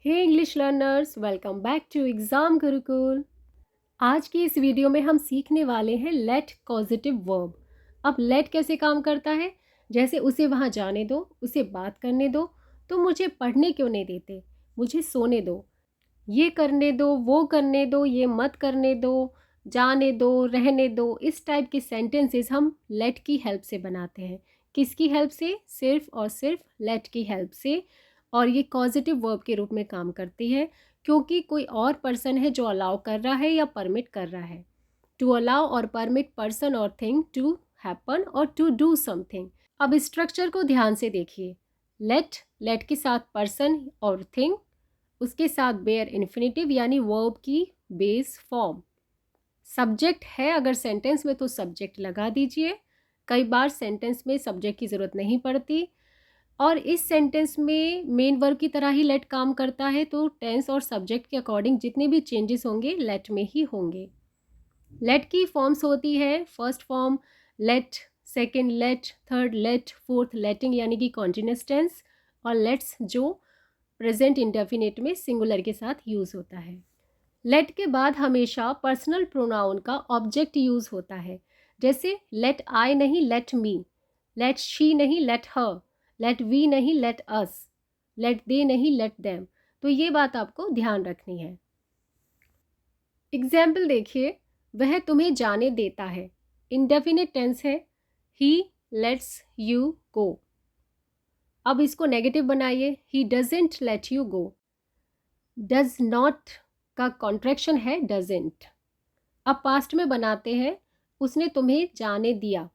Hey English learners, welcome back to exam Gurukul. आज की इस वीडियो में हम सीखने वाले हैं लेट कॉजेटिव वर्ब। अब लेट कैसे काम करता है? जैसे उसे वहाँ जाने दो, उसे बात करने दो। तो मुझे पढ़ने क्यों नहीं देते? मुझे सोने दो, ये करने दो, वो करने दो, ये मत करने दो, जाने दो, रहने दो। इस टाइप के सेंटेंसेस हम लेट की हेल्प से बनाते हैं। किसकी हेल्प से? सिर्फ और सिर्फ लेट की हेल्प से। और ये कॉजेटिव वर्ब के रूप में काम करती है क्योंकि कोई और पर्सन है जो अलाउ कर रहा है या परमिट कर रहा है। टू अलाउ और परमिट पर्सन और थिंग टू हैपन और टू डू समथिंग। अब स्ट्रक्चर को ध्यान से देखिए। लेट के साथ पर्सन और थिंग, उसके साथ बेयर इन्फिनेटिव यानी वर्ब की बेस फॉर्म। सब्जेक्ट है अगर सेंटेंस में तो सब्जेक्ट लगा दीजिए। कई बार सेंटेंस में सब्जेक्ट की ज़रूरत नहीं पड़ती और इस सेंटेंस में मेन वर्ब की तरह ही लेट काम करता है, तो टेंस और सब्जेक्ट के अकॉर्डिंग जितने भी चेंजेस होंगे लेट में ही होंगे। लेट की फॉर्म्स होती है first form let, second let, third let, fourth letting यानी कि कॉन्टिन्यूअस टेंस, और लेट्स जो प्रेजेंट इंडेफिनिट में सिंगुलर के साथ यूज़ होता है। लेट के बाद हमेशा पर्सनल प्रोनाउन का ऑब्जेक्ट यूज़ होता है। जैसे लेट आई नहीं लेट मी, लेट शी नहीं लेट हर, लेट वी नहीं लेट अस, लेट दे नहीं लेट देम। तो ये बात आपको ध्यान रखनी है। एग्जाम्पल देखिए, वह तुम्हें जाने देता है। इंडेफिनिट टेंस है, ही लेट्स यू गो। अब इसको नेगेटिव बनाइए, he doesn't let you go. Does not का कॉन्ट्रैक्शन है डजेंट। अब पास्ट में बनाते हैं, उसने तुम्हें जाने दिया।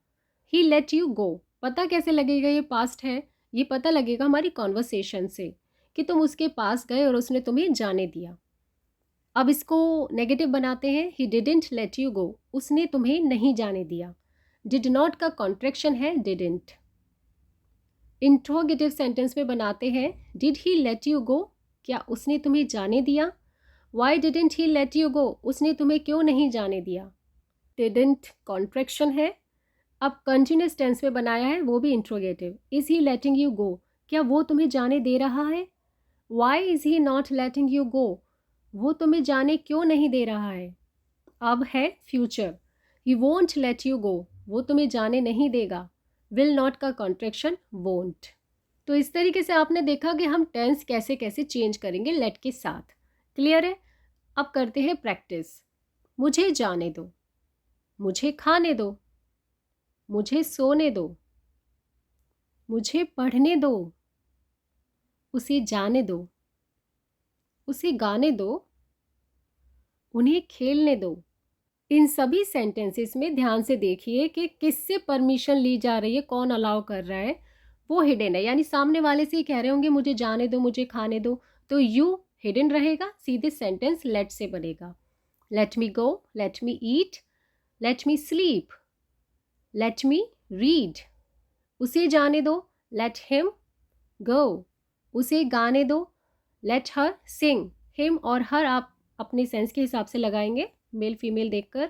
ही लेट यू गो। पता कैसे लगेगा ये पास्ट है? ये पता लगेगा हमारी कॉन्वर्सेशन से कि तुम उसके पास गए और उसने तुम्हें जाने दिया। अब इसको नेगेटिव बनाते हैं, he didn't let you go. उसने तुम्हें नहीं जाने दिया। डिड नॉट का कॉन्ट्रैक्शन है डिडेंट। इंट्रोगेटिव सेंटेंस में बनाते हैं, did he let you go? क्या उसने तुम्हें जाने दिया? Why didn't he let you go? उसने तुम्हें क्यों नहीं जाने दिया? डिडेंट कॉन्ट्रैक्शन है। अब कंटिन्यूस टेंस में बनाया है, वो भी interrogative. Is he letting you go? क्या वो तुम्हें जाने दे रहा है? Why is he not letting you go? वो तुम्हें जाने क्यों नहीं दे रहा है? अब है future, he won't let you go. वो तुम्हें जाने नहीं देगा। विल नॉट का कॉन्ट्रैक्शन वोंट। तो इस तरीके से आपने देखा कि हम टेंस कैसे कैसे चेंज करेंगे लेट के साथ। क्लियर है? अब करते हैं प्रैक्टिस। मुझे जाने दो, मुझे खाने दो, मुझे सोने दो, मुझे पढ़ने दो, उसे जाने दो, उसे गाने दो, उन्हें खेलने दो। इन सभी सेंटेंसेस में ध्यान से देखिए कि किससे परमिशन ली जा रही है, कौन अलाउ कर रहा है। वो हिडन है, यानी सामने वाले से ही कह रहे होंगे मुझे जाने दो, मुझे खाने दो, तो यू हिडन रहेगा। सीधे सेंटेंस लेट से बनेगा। Let me go, let me eat, let me sleep, let me read. उसे जाने दो, लेट हिम गो। उसे गाने दो, लेट हर सिंग। हिम और हर आप अपने सेंस के हिसाब से लगाएंगे, मेल फीमेल देखकर।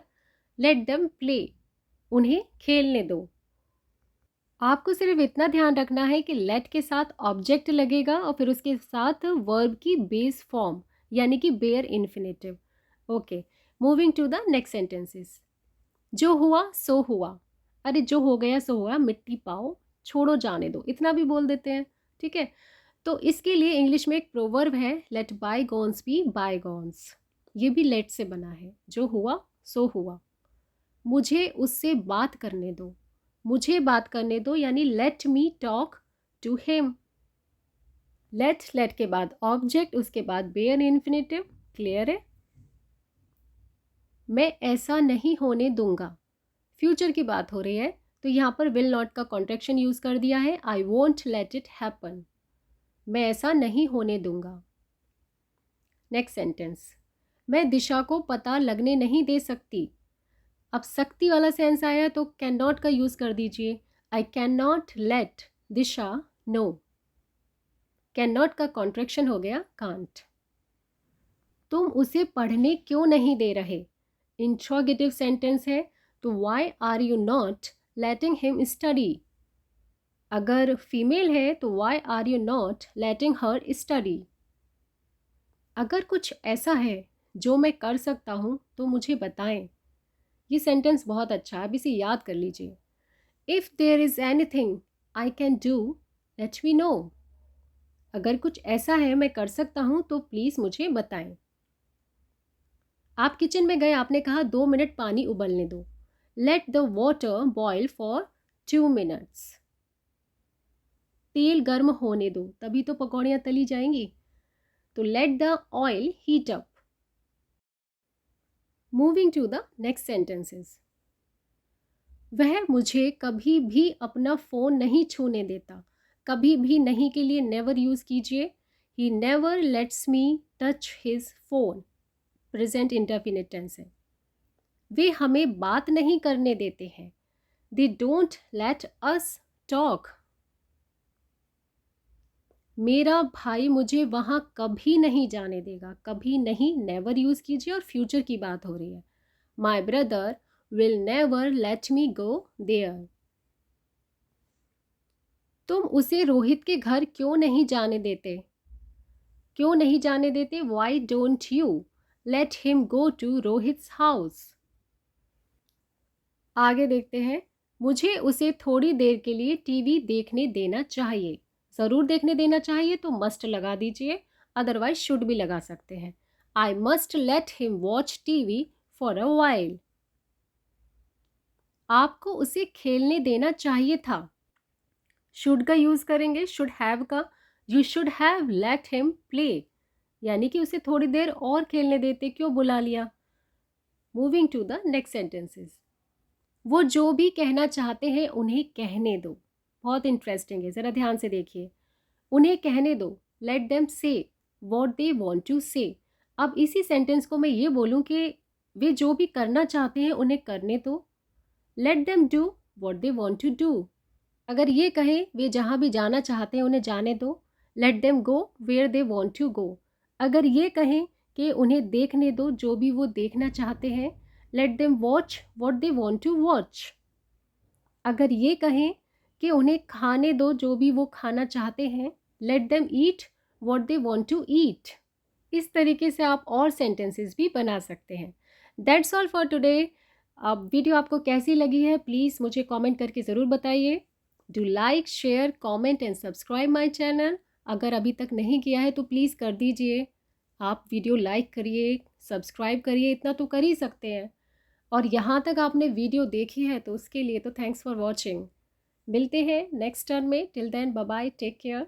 लेट देम प्ले, उन्हें खेलने दो। आपको सिर्फ इतना ध्यान रखना है कि लेट के साथ ऑब्जेक्ट लगेगा और फिर उसके साथ वर्ब की बेस फॉर्म यानी कि bare infinitive. Okay, moving to the next sentences. जो हुआ सो हुआ। अरे जो हो गया सो हुआ, मिट्टी पाओ, छोड़ो जाने दो, इतना भी बोल देते हैं। ठीक है, तो इसके लिए इंग्लिश में एक प्रोवर्ब है, लेट बायगॉन्स बी बायगॉन्स। ये भी लेट से बना है। जो हुआ सो हुआ। मुझे उससे बात करने दो, मुझे बात करने दो यानी let me talk to him. Let के बाद ऑब्जेक्ट, उसके बाद बेयर इन्फिनेटिव। क्लियर है? मैं ऐसा नहीं होने दूंगा। फ्यूचर की बात हो रही है तो यहाँ पर विल नॉट का कॉन्ट्रैक्शन यूज़ कर दिया है, I won't let it happen. मैं ऐसा नहीं होने दूंगा। नेक्स्ट सेंटेंस, मैं दिशा को पता लगने नहीं दे सकती। अब सकती वाला सेंस आया तो कैन नॉट का यूज़ कर दीजिए। I can not let Disha know. Can not का कॉन्ट्रैक्शन हो गया कांट। तुम उसे पढ़ने क्यों नहीं दे रहे? इंट्रोगेटिव सेंटेंस है, तो why are you not letting him study. अगर फीमेल है तो why are you not letting her study. अगर कुछ ऐसा है जो मैं कर सकता हूँ तो मुझे बताएं। ये सेंटेंस बहुत अच्छा है, अब इसे याद कर लीजिए। If there is anything I can do let me know. अगर कुछ ऐसा है मैं कर सकता हूँ तो प्लीज़ मुझे बताएं। आप किचन में गए, आपने कहा 2 मिनट पानी उबलने दो। Let the water boil for 2 minutes. तेल गर्म होने दो, तभी तो पकौड़ियाँ तली जाएंगी। तो let the oil heat up. Moving to the next sentences. वह मुझे कभी भी अपना फ़ोन नहीं छूने देता। कभी भी नहीं के लिए नेवर यूज़ कीजिए। He never lets me touch his phone. Present indefinite tense है। वे हमें बात नहीं करने देते हैं। They don't let us talk. मेरा भाई मुझे वहाँ कभी नहीं जाने देगा। कभी नहीं नेवर यूज़ कीजिए और फ्यूचर की बात हो रही है। My brother will never let me go there. तुम उसे रोहित के घर क्यों नहीं जाने देते? क्यों नहीं जाने देते? Why don't you let him go to Rohit's house. आगे देखते हैं। मुझे उसे थोड़ी देर के लिए टीवी देखने देना चाहिए। ज़रूर देखने देना चाहिए तो मस्ट लगा दीजिए, अदरवाइज शुड भी लगा सकते हैं। I must let him watch TV for a while. आपको उसे खेलने देना चाहिए था। शुड का यूज़ करेंगे, शुड हैव का। You should have let him play, यानी कि उसे थोड़ी देर और खेलने देते, क्यों बुला लिया। Moving to the next sentences. वो जो भी कहना चाहते हैं उन्हें कहने दो। बहुत इंटरेस्टिंग है, ज़रा ध्यान से देखिए। उन्हें कहने दो, लेट देम से वॉट दे वॉन्ट टू से। अब इसी सेंटेंस को मैं ये बोलूँ कि वे जो भी करना चाहते हैं उन्हें करने दो। Let them do what they want to do. अगर ये कहें वे जहाँ भी जाना चाहते हैं उन्हें जाने दो। Let them go where they want to go. अगर ये कहें कि उन्हें देखने दो जो भी वो देखना चाहते हैं। Let them watch what they want to watch. अगर ये कहें कि उन्हें खाने दो जो भी वो खाना चाहते हैं। Let them eat what they want to eat. इस तरीके से आप और सेंटेंसेस भी बना सकते हैं। That's all for today. अब वीडियो आपको कैसी लगी है प्लीज़ मुझे कमेंट करके ज़रूर बताइए। Do like share comment and subscribe my channel. अगर अभी तक नहीं किया है तो प्लीज़ कर दीजिए। आप वीडियो लाइक करिए, सब्सक्राइब करिए, इतना तो कर ही सकते हैं। और यहाँ तक आपने वीडियो देखी है तो उसके लिए तो थैंक्स फॉर वॉचिंग। मिलते हैं नेक्स्ट टर्न में। Till then bye bye, take care.